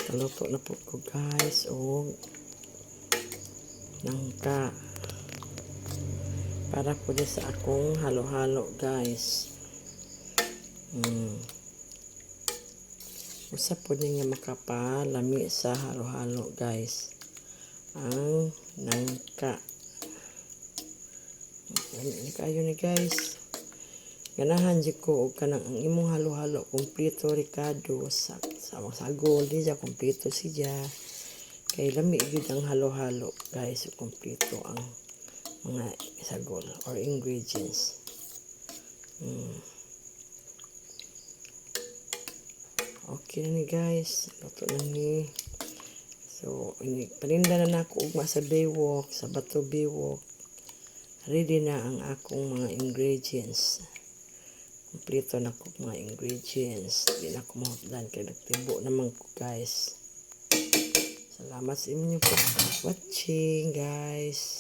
Naluto na po ko guys. O nangka. Para po din sa akong halo-halo guys. Usa po din nga makapalami sa halo-halo guys. Ang nangka. Ini kayo ni guys. Ganahan di ko og kanang ang imong halo-halo kompleto Ricardo sa sagol di siya kompleto siya. Kay lami gyud ang halo-halo guys, kompleto ang mga sagol or ingredients. Okay na ni guys, luto na ni. So ini paninda na nako ugma sa baywalk, sa Bato Baywalk. Ready na ang akong mga ingredients. Kompleto na ko mga ingredients. Di na ko mahutdan kay nagtibo naman ko guys. Salamat sa inyo po watching guys.